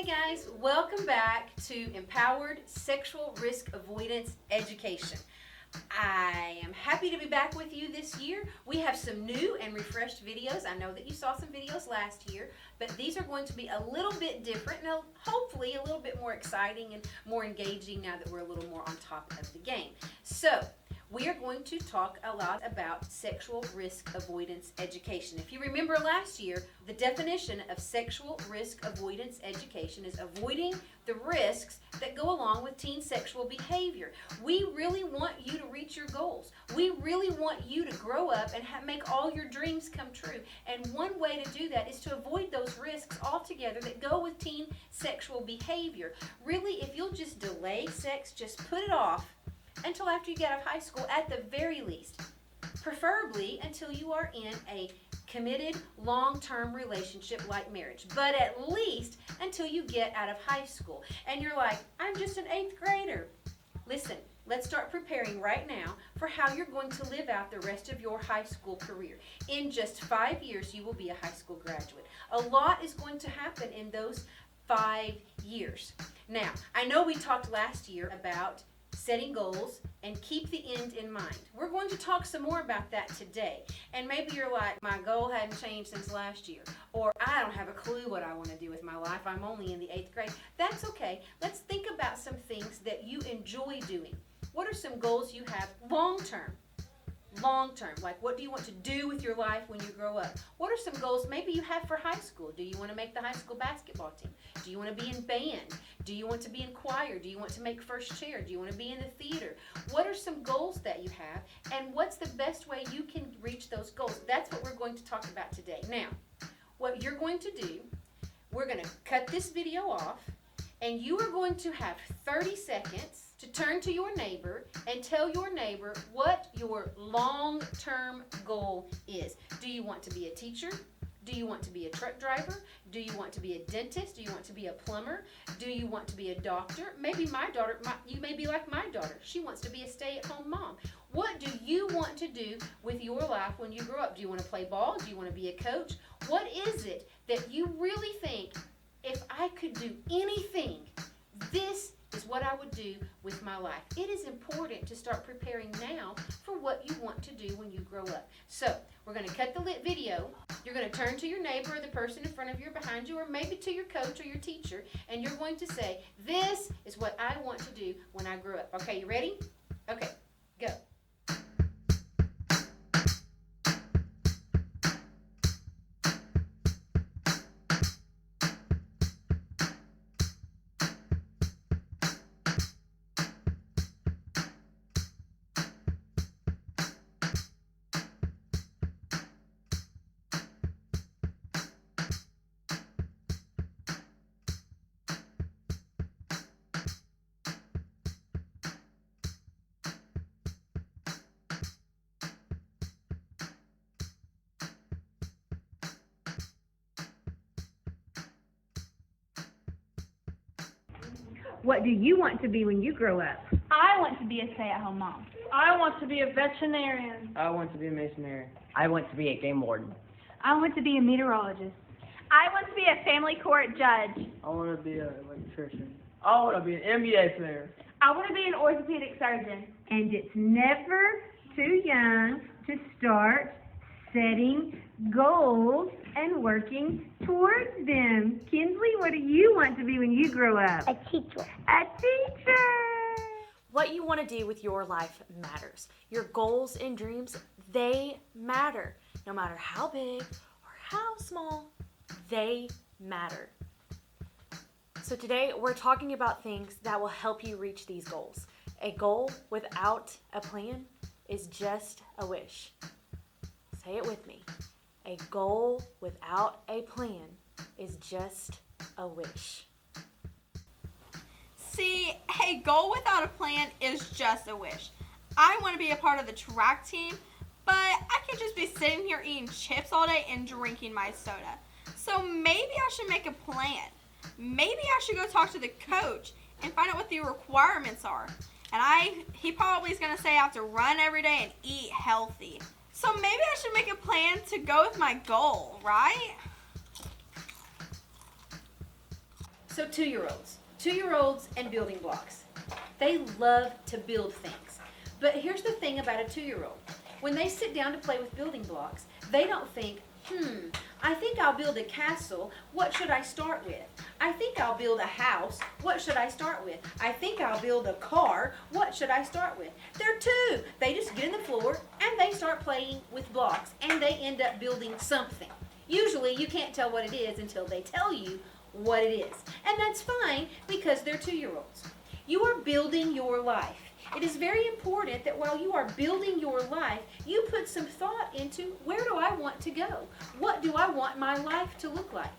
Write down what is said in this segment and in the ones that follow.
guys, welcome back to Empowered Sexual Risk Avoidance Education. I am happy to be back with you this year. We have some new and refreshed videos. I know that you saw some videos last year, but these are going to be a little bit different and hopefully a little bit more exciting and more engaging now that we're a little more on top of the game. So, we are going to talk a lot about sexual risk avoidance education. If you remember last year, the definition of sexual risk avoidance education is avoiding the risks that go along with teen sexual behavior. We really want you to reach your goals. We really want you to grow up and make all your dreams come true. And one way to do that is to avoid those risks altogether that go with teen sexual behavior. Really, if you'll just delay sex, just put it off until after you get out of high school at the very least. Preferably until you are in a committed long-term relationship like marriage, but at least until you get out of high school. And you're like, I'm just an 8th grader. Listen, let's start preparing right now for how you're going to live out the rest of your high school career. In just 5 years, you will be a high school graduate. A lot is going to happen in those 5 years. Now, I know we talked last year about setting goals and keep the end in mind. We're going to talk some more about that today. And maybe you're like, my goal hadn't changed since last year. Or I don't have a clue what I want to do with my life. I'm only in the 8th grade. That's okay. Let's think about some things that you enjoy doing. What are some goals you have long-term? Long-term, like what do you want to do with your life when you grow up? What are some goals maybe you have for high school? Do you want to make the high school basketball team? Do you want to be in band? Do you want to be in choir? Do you want to make first chair? Do you want to be in the theater? What are some goals that you have, and what's the best way you can reach those goals? That's what we're going to talk about today. Now, what you're going to do, we're going to cut this video off, and you are going to have 30 seconds to turn to your neighbor and tell your neighbor what your long-term goal is. Do you want to be a teacher? Do you want to be a truck driver? Do you want to be a dentist? Do you want to be a plumber? Do you want to be a doctor? Maybe you may be like my daughter. She wants to be a stay-at-home mom. What do you want to do with your life when you grow up? Do you want to play ball? Do you want to be a coach? What is it that you really think, if I could do anything, this is what I would do with my life? It is important to start preparing now for what you want to do when you grow up. So, we're going to cut the video. You're going to turn to your neighbor or the person in front of you or behind you, or maybe to your coach or your teacher, and you're going to say, this is what I want to do when I grow up. Okay, you ready? Okay, go. What do you want to be when you grow up? I want to be a stay-at-home mom. I want to be a veterinarian. I want to be a masonry. I want to be a game warden. I want to be a meteorologist. I want to be a family court judge. I want to be an electrician. I want to be an NBA player. I want to be an orthopedic surgeon. And it's never too young to start setting goals and working towards them. Kinsley, what do you want to be when you grow up? A teacher. A teacher! What you want to do with your life matters. Your goals and dreams, they matter. No matter how big or how small, they matter. So today we're talking about things that will help you reach these goals. A goal without a plan is just a wish. Say it with me. A goal without a plan is just a wish. See, a goal without a plan is just a wish. I want to be a part of the track team, but I could just be sitting here eating chips all day and drinking my soda. So maybe I should make a plan. Maybe I should go talk to the coach and find out what the requirements are. And he probably is going to say I have to run every day and eat healthy. So maybe I should make a plan to go with my goal, right? So 2-year-olds. 2-year-olds and building blocks. They love to build things. But here's the thing about a 2-year-old. When they sit down to play with building blocks, they don't think, I think I'll build a castle. What should I start with? I think I'll build a house. What should I start with? I think I'll build a car. What should I start with? They're 2. They just get in the floor and they start playing with blocks and they end up building something. Usually you can't tell what it is until they tell you what it is. And that's fine because they're 2-year-olds. You are building your life. It is very important that while you are building your life, you put some thought into where do I want to go? What do I want my life to look like?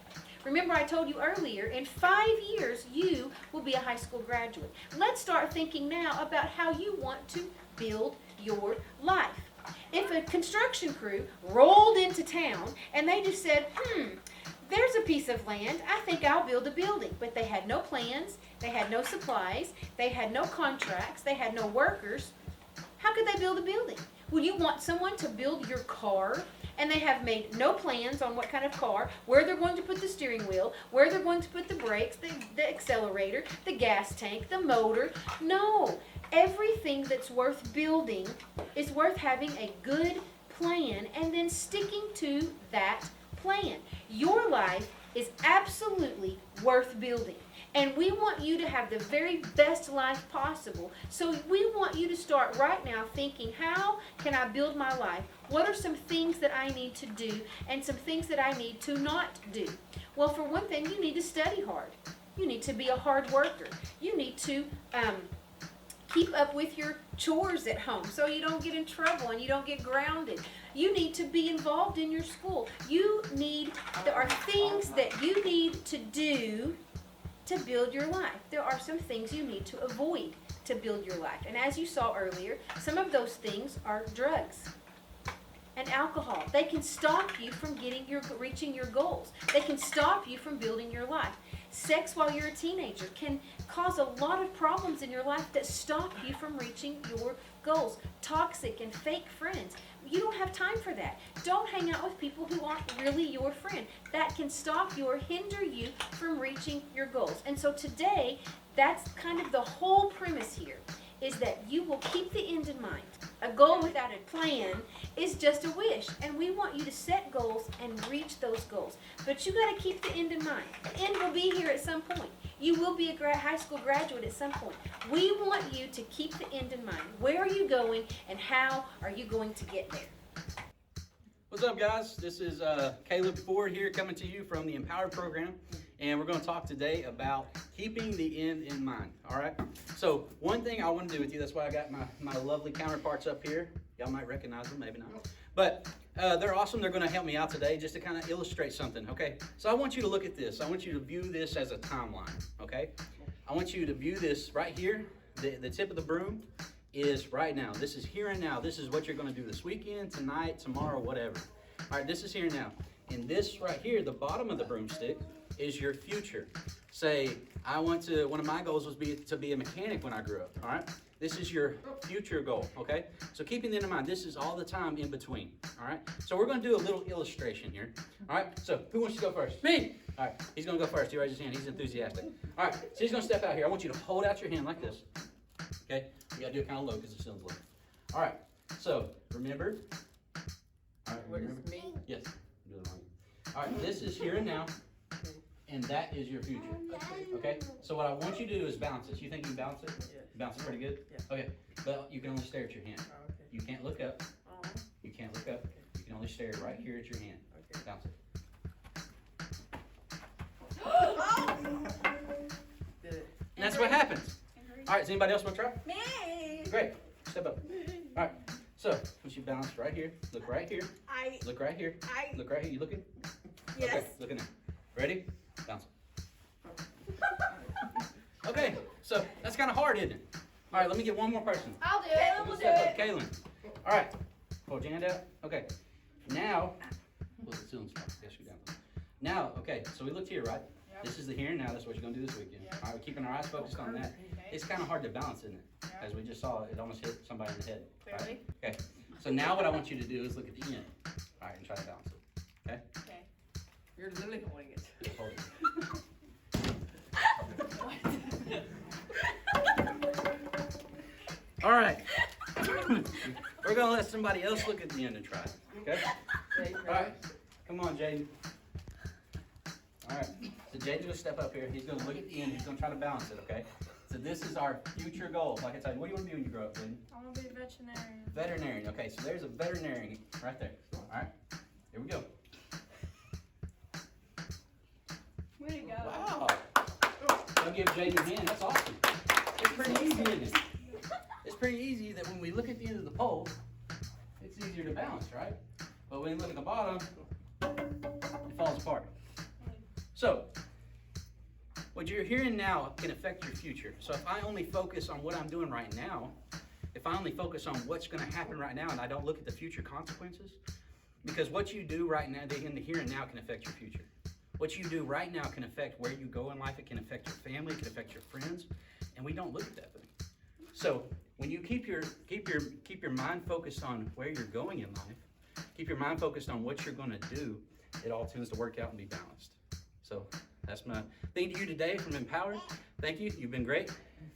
Remember I told you earlier, in 5 years you will be a high school graduate. Let's start thinking now about how you want to build your life. If a construction crew rolled into town and they just said, there's a piece of land, I think I'll build a building. But they had no plans, they had no supplies, they had no contracts, they had no workers. How could they build a building? Would you want someone to build your car and they have made no plans on what kind of car, where they're going to put the steering wheel, where they're going to put the brakes, the accelerator, the gas tank, the motor? No. Everything that's worth building is worth having a good plan and then sticking to that plan. Your life is absolutely worth building. And we want you to have the very best life possible. So we want you to start right now thinking, how can I build my life? What are some things that I need to do and some things that I need to not do? Well, for one thing, you need to study hard. You need to be a hard worker. You need to keep up with your chores at home so you don't get in trouble and you don't get grounded. You need to be involved in your school. There are things that you need to do to build your life. There are some things you need to avoid to build your life. And as you saw earlier, some of those things are drugs and alcohol. They can stop you from reaching your goals. They can stop you from building your life. Sex while you're a teenager can cause a lot of problems in your life that stop you from reaching your goals. Toxic and fake friends. You don't have time for that. Don't hang out with people who aren't really your friend. That can stop you or hinder you from reaching your goals. And so today, that's kind of the whole premise here, is that you will keep the end in mind. A goal without a plan is just a wish, and we want you to set goals and reach those goals. But you got to keep the end in mind. The end will be here at some point. You will be a high school graduate at some point. We want you to keep the end in mind. Where are you going, and how are you going to get there? What's up, guys? This is Caleb Ford here, coming to you from the Empowered program, and we're going to talk today about keeping the end in mind. All right. So one thing I want to do with you, that's why I got my lovely counterparts up here. Y'all might recognize them, maybe not, but they're awesome. They're going to help me out today just to kind of illustrate something. Okay. So I want you to look at this. I want you to view this as a timeline. Okay. I want you to view this right here. The tip of the broom is right now. This is here and now. This is what you're going to do this weekend, tonight, tomorrow, whatever. All right, this is here and now. And this right here, the bottom of the broomstick, is your future. Say, one of my goals was to be a mechanic when I grew up. All right, this is your future goal. Okay, so keeping that in mind, this is all the time in between. All right, so we're going to do a little illustration here. All right, so who wants to go first? Me. All right, he's going to go first. He raised his hand. He's enthusiastic. All right, so he's going to step out here. I want you to hold out your hand like this. Okay, you gotta do it kind of low because the ceiling's low. All right, so remember. All right, remember? Me? Yes. Do it on you. All right, this is here and now, and that is your future. Okay, so what I want you to do is balance this. You think you can balance it? Yeah. Bounce it pretty good? Yeah. Okay, but you can only stare at your hand. Oh, okay. You can't look up. You can't look up. You can only stare right here at your hand. Okay. Bounce it. And that's what happens. All right, does anybody else want to try? Me. Great. Step up. All right. So, once you balance right here, look right here. Look right here. Look right here. You looking? Yes. Okay, looking there. Ready? Bounce. Okay, so that's kind of hard, isn't it? All right, let me get one more person. I'll do it. Caleb will do it. Kaylin. All right. Hold your hand out. Okay. Now, the ceiling spot. Yes, you down. Now, okay, so we looked here, right? Yep. This is the here and now. That's what you're going to do this weekend. Yep. All right, we're keeping our eyes focused on that. It's kind of hard to balance, isn't it? Yep. As we just saw, it almost hit somebody in the head. Clearly. Right? Okay. So now what I want you to do is look at the end. All right, and try to balance it. Okay? You're literally holding it. Hold it. All right. We're gonna let somebody else look at the end and try it. Okay? All right. Come on, Jaden. All right. So Jaden's gonna step up here. He's gonna look at the end. He's gonna try to balance it. Okay? So this is our future goals. Like I said, what do you want to be when you grow up, Jaden? I want to be a veterinarian. Veterinarian. Okay. So there's a veterinarian right there. All right. Here we go. Way to go. Wow. I'll give Jaden a hand. That's awesome. It's pretty easy, isn't it? It's pretty easy that when we look at the end of the pole, it's easier to balance, right? But when you look at the bottom, it falls apart. So, what you're hearing now can affect your future. So if I only focus on what I'm doing right now, if I only focus on what's going to happen right now and I don't look at the future consequences, because what you do right now, in the here and now, can affect your future. What you do right now can affect where you go in life. It can affect your family. It can affect your friends, and we don't look at that thing. So when you keep your mind focused on where you're going in life, keep your mind focused on what you're going to do, it all tends to work out and be balanced. So that's my thing to you today from Empowered. Thank you. You've been great.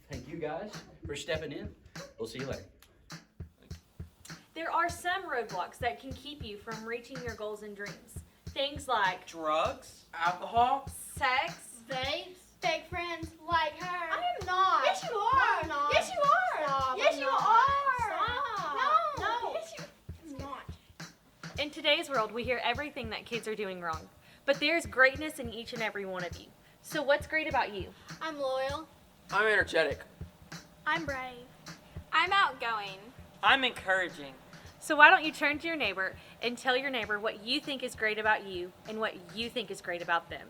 Thank you guys for stepping in. We'll see you later. There are some roadblocks that can keep you from reaching your goals and dreams. Things like Drugs, alcohol, sex, Vapes, fake friends like her. I am not. Yes, you are. No, I'm not. Yes, you are. Stop, Yes, I'm you not. are. Stop. No. No. Yes, you. It's not. In today's world, we hear everything that kids are doing wrong. But there's greatness in each and every one of you. So what's great about you? I'm loyal. I'm energetic. I'm brave. I'm outgoing. I'm encouraging. So why don't you turn to your neighbor and tell your neighbor what you think is great about you and what you think is great about them.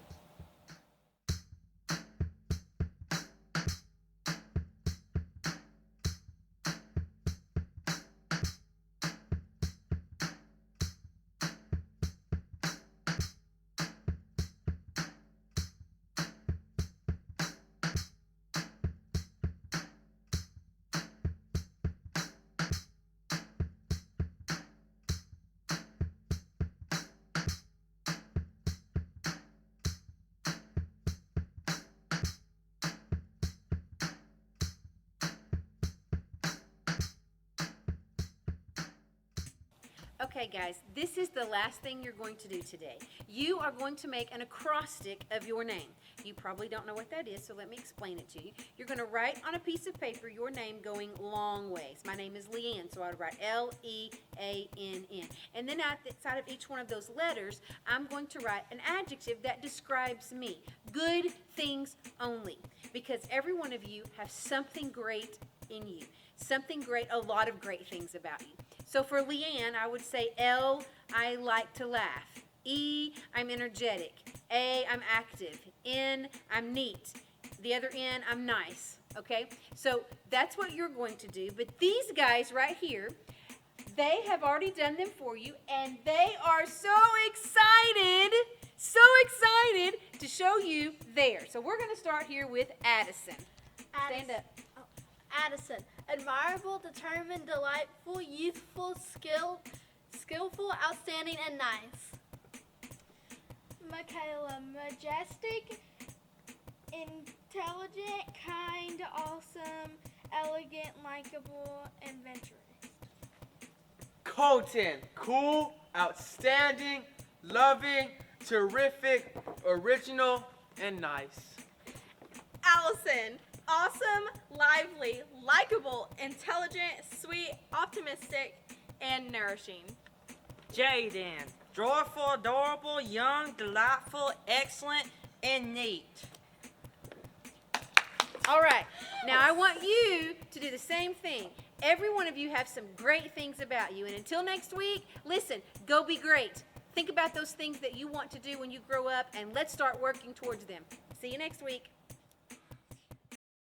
Okay, guys, this is the last thing you're going to do today. You are going to make an acrostic of your name. You probably don't know what that is, so let me explain it to you. You're going to write on a piece of paper your name going long ways. My name is Leanne, so I would write L-E-A-N-N. And then at the side of each one of those letters, I'm going to write an adjective that describes me. Good things only. Because every one of you have something great in you. Something great, a lot of great things about you. So for Leanne, I would say L, I like to laugh. E, I'm energetic. A, I'm active. N, I'm neat. The other N, I'm nice. Okay? So that's what you're going to do. But these guys right here, they have already done them for you, and they are so excited to show you theirs. So we're going to start here with Addison. Stand up. Addison. Admirable, determined, delightful, youthful, skillful, outstanding, and nice. Michaela. Majestic, intelligent, kind, awesome, elegant, likable, adventurous. Colton. Cool, outstanding, loving, terrific, original, and nice. Allison. Awesome, lively, likable, intelligent, sweet, optimistic, and nourishing. Jaden. Joyful, adorable, young, delightful, excellent, and neat. All right. Now I want you to do the same thing. Every one of you have some great things about you. And until next week, listen, go be great. Think about those things that you want to do when you grow up, and let's start working towards them. See you next week.